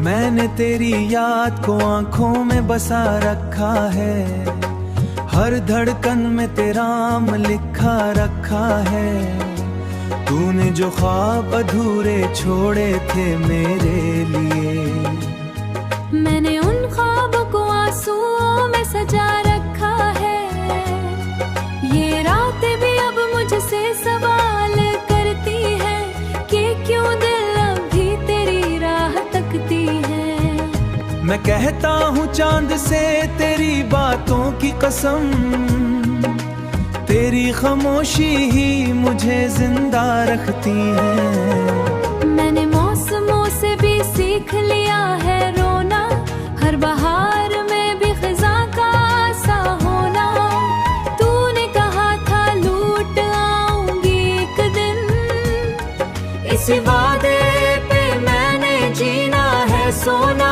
मैंने तेरी याद को आंखों में बसा रखा है, हर धड़कन में तेरा नाम लिखा रखा है। तूने जो ख्वाब अधूरे छोड़े थे मेरे लिए, मैंने उन ख्वाबों को आंसुओं में सजा रखा है। ये रातें भी अब मुझसे सवाल करती है कि क्यों दिल अब भी तेरी राह तकती है। मैं कहता हूँ चांद से तेरी बातों की कसम, तेरी खामोशी ही मुझे जिंदा रखती है। मैंने मौसमों से भी सीख लिया है रोना, हर बहार में भी खिज़ा का सा होना। तूने कहा था लूट आऊंगी एक दिन, इस वादे पे मैंने जीना है सोना।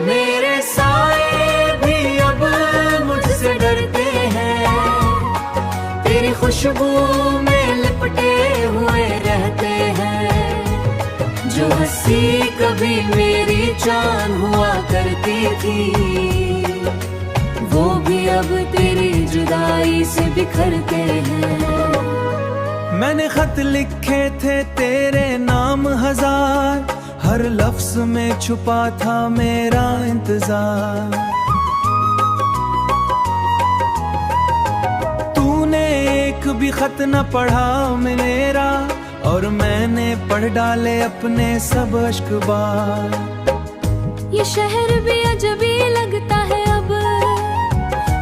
मेरे साए भी अब मुझसे डरते हैं, तेरी खुशबू में लिपटे हुए रहते हैं। जो हंसी कभी मेरी जान हुआ करती थी, वो भी अब तेरी जुदाई से बिखरते हैं। मैंने खत लिखे थे तेरे नाम हजार, हर लफ्ज में छुपा था मेरा इंतजार। तूने एक भी खत न पढ़ा मेरा, और मैंने पढ़ डाले अपने सब अश्क बार। ये शहर भी अजबी लगता है अब,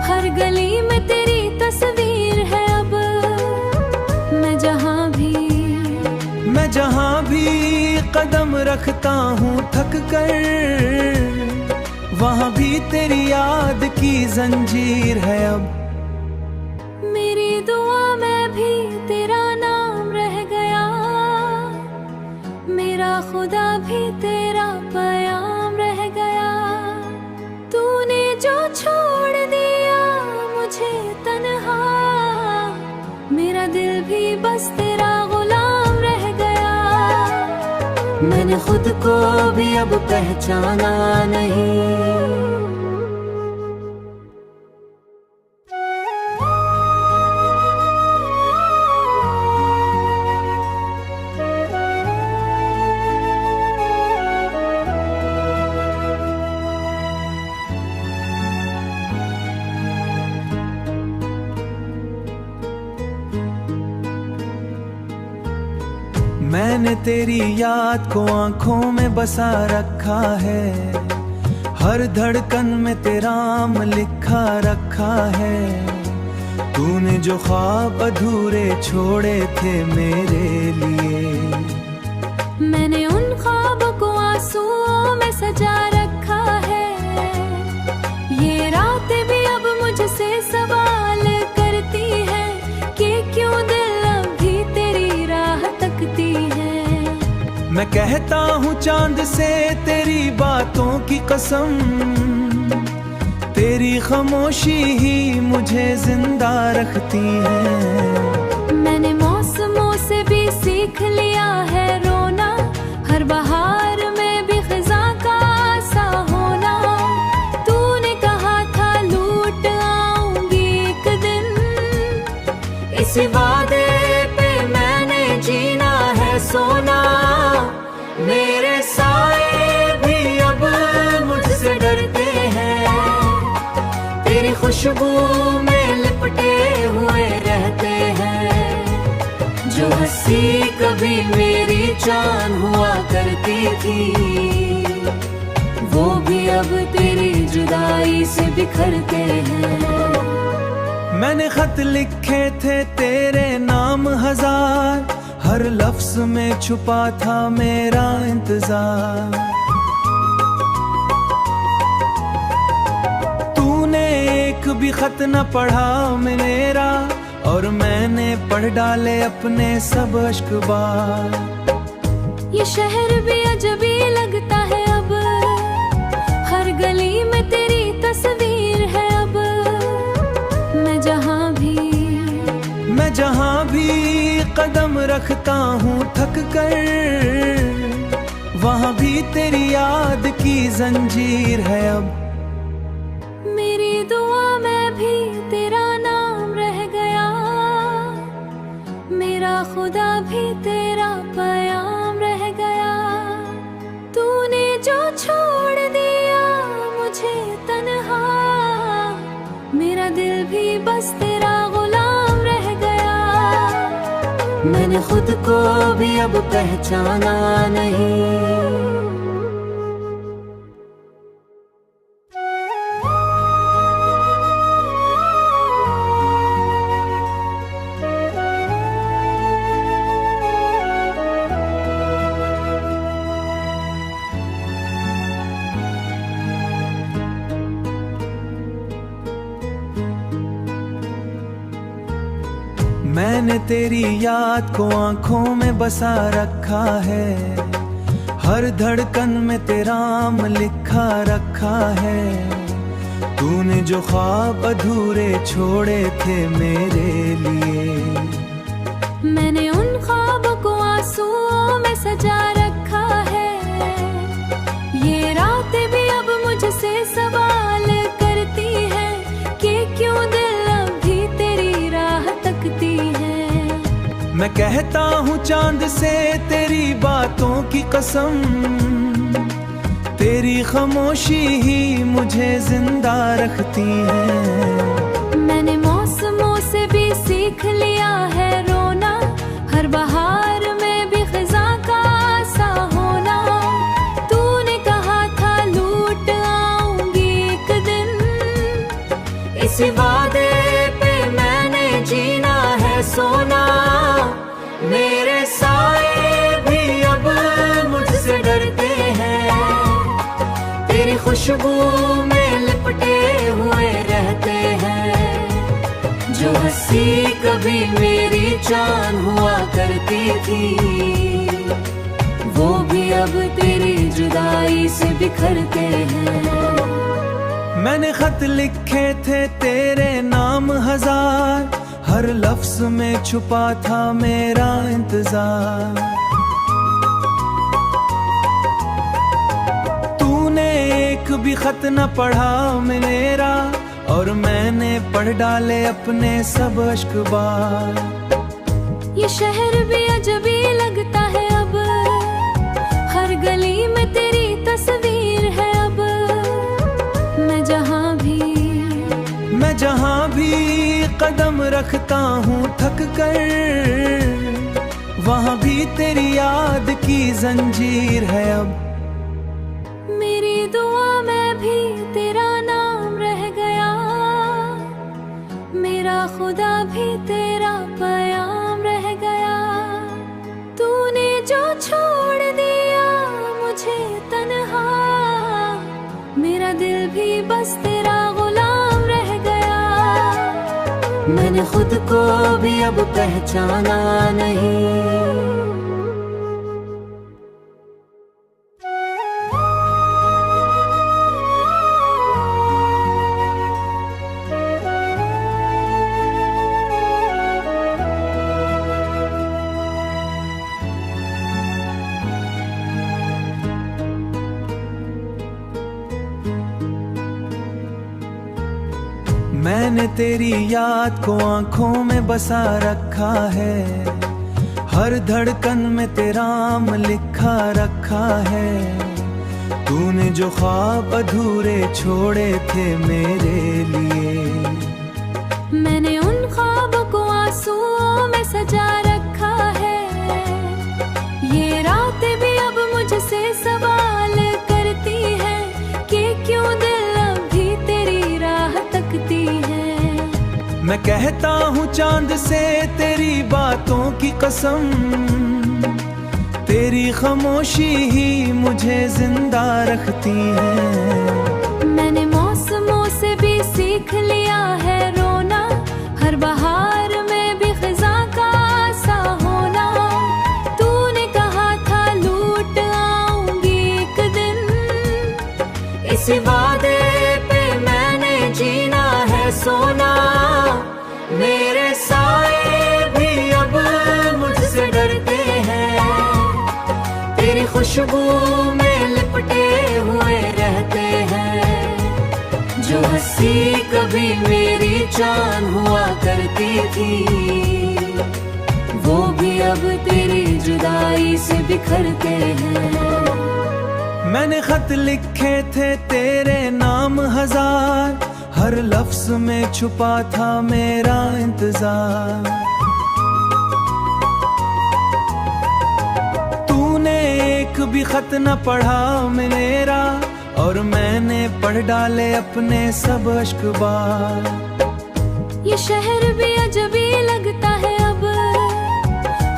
हर गली में तेरी तस्वीर है अब। मैं जहाँ भी कदम रखता हूँ थक कर, वहाँ भी तेरी याद की जंजीर है अब। मेरी दुआ में भी तेरा नाम रह गया, मेरा खुदा भी तेरा पैगाम रह गया। तूने जो छोड़ दिया मुझे तन्हा, मेरा दिल भी बस तेरा गुलाम रह गया। मैंने खुद को भी अब पहचाना नहीं। मैंने तेरी याद को आंखों में बसा रखा है, हर धड़कन में तेरा नाम लिखा रखा है। तूने जो ख्वाब अधूरे छोड़े थे मेरे लिए, मैंने उन ख्वाबों को आंसुओं में सजा रखा है। ये रातें भी अब मुझसे सवाल करती है कि क्यों दिल अब भी तेरी राह तकती है। मैं कहता हूँ चांद से तेरी बातों की कसम, तेरी खामोशी ही मुझे जिंदा रखती है। मैंने मौसमों से भी सीख लिया है रोना, हर बहार में भी खिज़ा का सा होना। तूने कहा था लूट आऊंगी एक दिन, इस वादे पे मैंने जीना है सोना। मेरे साए भी अब मुझसे डरते हैं, तेरी खुशबू में लिपटे हुए रहते हैं। जो हंसी कभी मेरी जान हुआ करती थी, वो भी अब तेरी जुदाई से बिखरते हैं। मैंने खत लिखे थे तेरे नाम हजार, हर लफ्ज में छुपा था मेरा इंतजार। तूने एक भी खत न पढ़ा मेरा, और मैंने पढ़ डाले अपने सब अश्क बार। ये शहर भी अजबी लगता है अब, हर गली में तेरी तस्वीर है अब। मैं जहाँ भी कदम रखता हूँ थक कर, वहाँ भी तेरी याद की जंजीर है अब। मेरी दुआ में भी तेरा नाम रह गया, मेरा खुदा भी तेरा पयाम रह गया। तूने जो छोड़ दिया मुझे तन्हा, मेरा दिल भी बस तेरा गुलाम रह गया। मैंने खुद को भी अब पहचाना नहीं। मैंने तेरी याद को आंखों में बसा रखा है, हर धड़कन में तेरा नाम लिखा रखा है। तूने जो ख्वाब अधूरे छोड़े थे मेरे लिए, मैंने उन ख्वाबों को आंसुओं में सजा रखा है। ये रातें भी अब मुझसे सवाल करती है कि क्यों दिल अब भी तेरी राह तकती है। मैं कहता हूँ चांद से तेरी बातों की कसम, तेरी खामोशी ही मुझे जिंदा रखती है। मैंने मौसमों से भी सीख लिया है रोना, हर बहार में भी खिज़ां का सा होना। तूने कहा था लूट आऊंगी एक दिन, इस वादे पे मैंने जीना है सोना। मेरे साए भी अब मुझसे डरते हैं, तेरी खुशबू में लिपटे हुए रहते हैं। जो हंसी कभी मेरी जान हुआ करती थी, वो भी अब तेरी जुदाई से बिखरते हैं। मैंने खत लिखे थे तेरे नाम हजार, हर लफ्ज में छुपा था मेरा इंतजार। तूने एक भी खत न पढ़ा मेरा, और मैंने पढ़ डाले अपने सब अश्क बार। ये शहर भी अजबी लगता है अब, हर गली में तेरी तस्वीर है अब। मैं जहाँ भी कदम रखता हूँ थक कर, वहाँ भी तेरी याद की जंजीर है अब। मेरी दुआ में भी तेरा नाम रह गया, मेरा खुदा भी तेरा पयाम रह गया। तूने जो छोड़ दिया मुझे तन्हा, मेरा दिल भी बस तेरा गुलाम रह गया। मैंने खुद को भी अब पहचाना नहीं। मैंने तेरी याद को आंखों में बसा रखा है, हर धड़कन में तेरा नाम लिखा रखा है। तूने जो ख्वाब अधूरे छोड़े थे मेरे लिए, मैंने उन ख्वाबों को आंसुओं में सजा रखा है। ये रातें भी अब मुझसे सवाल करती है कि क्यों दिल अब भी तेरी राह तकती है। मैं कहता हूँ चांद से तेरी बातों की कसम, तेरी खामोशी ही मुझे जिंदा रखती है। मैंने मौसमों से भी सीख लिया है रोना, हर बहार में भी खिज़ां का सा होना। तूने कहा था लूट आऊंगी एक दिन, इस वादे पे मैंने जीना है सोना। मेरे साए भी अब मुझसे डरते हैं, तेरी खुशबू खुशबू में लिपटे हुए रहते हैं। जो हंसी कभी मेरी जान हुआ करती थी, वो भी अब तेरी जुदाई से बिखरते हैं। मैंने खत लिखे थे तेरे नाम हजार, हर लफ्ज में छुपा था मेरा इंतजार। तूने एक भी खत न पढ़ा मेरा, और मैंने पढ़ डाले अपने सब अश्क बार। ये शहर भी अजबी लगता है अब,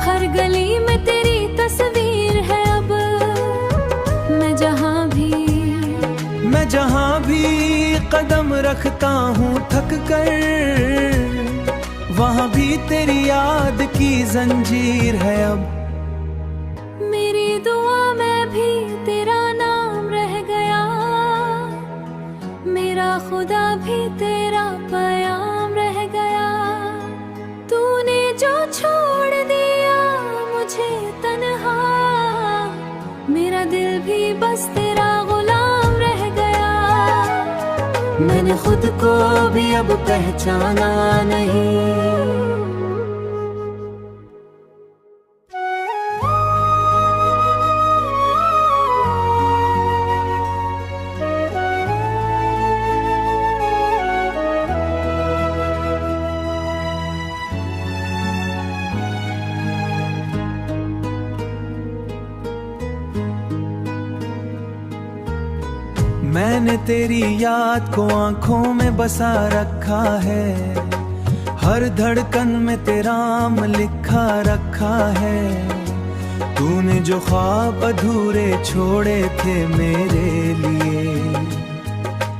हर गली में तेरी तस्वीर है अब। मैं जहाँ भी कदम रखता हूँ थक कर, वहाँ भी तेरी याद की जंजीर है अब। मेरी दुआ में भी तेरा नाम रह गया, मेरा खुदा भी तेरा पैगाम रह गया। तूने जो छोड़ दिया मुझे तन्हा, मेरा दिल भी बस तेरा गुलाम रह गया। मैंने खुद को भी अब पहचाना नहीं। मैंने तेरी याद को आंखों में बसा रखा है, हर धड़कन में तेरा नाम लिखा रखा है। तूने जो ख्वाब अधूरे छोड़े थे मेरे लिए,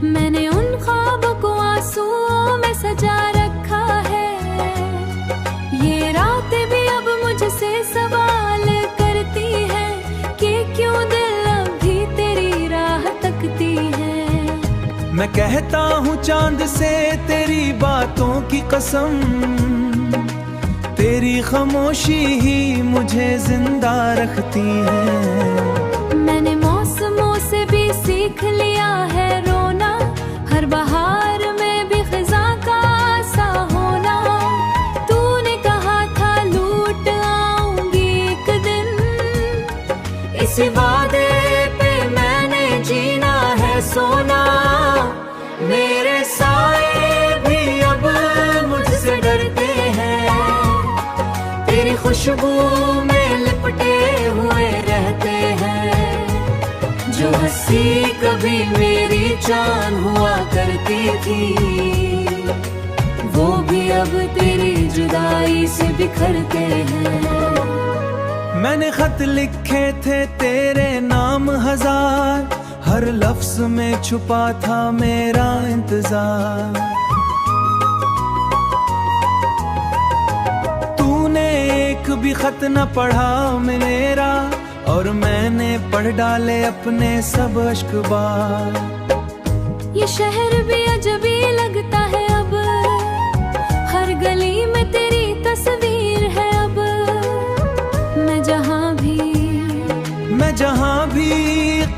मैंने उन ख्वाबों को आंसुओं में सजा रखा है। ये रातें भी अब मुझसे सवाल करती हैं कि क्यों दिल अब भी तेरी राह तकती है। मैं कहता हूँ चांद से तेरी बातों की कसम, तेरी खामोशी ही मुझे जिंदा रखती है। मैंने मौसमों से भी सीख लिया है रोना, हर बहार में भी खिज़ा का सा होना। तूने कहा था लूट आऊंगी एक दिन, इसी वादे पे मैंने जीना है सोना। मेरे साए भी अब मुझसे डरते हैं, तेरी खुशबू में लिपटे हुए रहते हैं। जो हंसी कभी मेरी जान हुआ करती थी, वो भी अब तेरी जुदाई से बिखरते हैं। मैंने खत लिखे थे तेरे नाम हजार, हर लफ्ज में छुपा था मेरा इंतजार। तूने एक भी खत न पढ़ा मेरा, और मैंने पढ़ डाले अपने सब अश्क बार। ये शहर भी अजबी लगता है अब, हर गली में तेरी तस्वीर है अब। मैं जहाँ भी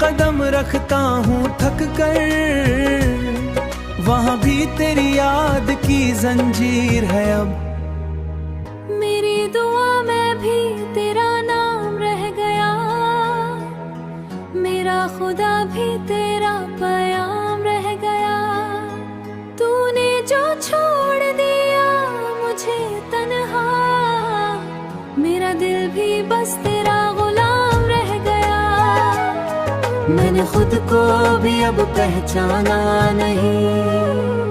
कदम रखता हूँ थक कर, वहाँ भी तेरी याद की जंजीर है अब। मेरी दुआ में भी तेरा नाम रह गया, मेरा खुदा भी तेरा पैगाम रह गया। तूने जो छोड़ दिया मुझे तन्हा, मेरा दिल भी बस तेरा गुलाम रह गया। मैंने खुद को भी अब पहचाना नहीं।